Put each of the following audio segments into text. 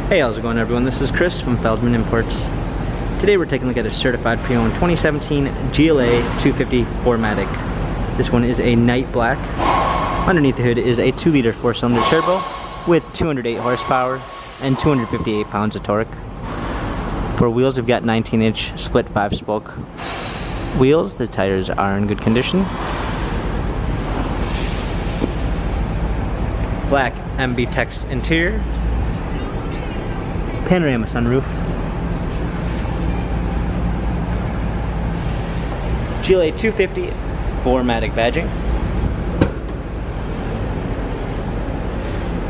Hey, how's it going everyone? This is Chris from Feldmann Imports. Today we're taking a look at a certified pre-owned 2017 GLA 250 4MATIC. This one is a night black. Underneath the hood is a 2-liter 4-cylinder turbo with 208 horsepower and 258 pounds of torque. For wheels, we've got 19-inch split 5-spoke wheels. The tires are in good condition. Black MB text interior. Panorama sunroof. GLA 250 4MATIC badging.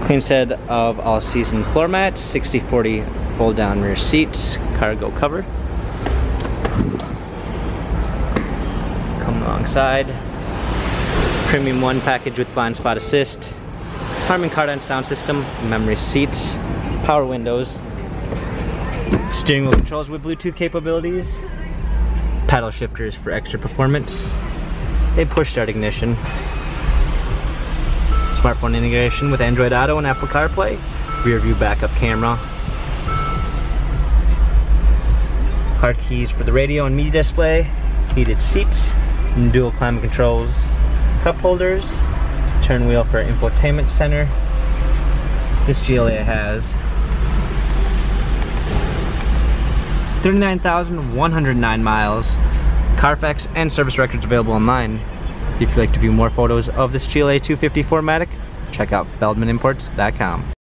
Clean set of all-season floor mats, 60/40 fold-down rear seats, cargo cover. Come alongside. Premium 1 package with blind spot assist. Harman Kardon sound system, memory seats, power windows. Steering wheel controls with Bluetooth capabilities. Paddle shifters for extra performance. A push start ignition. Smartphone integration with Android Auto and Apple CarPlay. Rear view backup camera. Hard keys for the radio and media display. Heated seats. And dual climate controls. Cup holders. Turn wheel for infotainment center. This GLA has 39,109 miles. Carfax and service records available online. If you'd like to view more photos of this GLA 250 4MATIC, check out feldmanimports.com.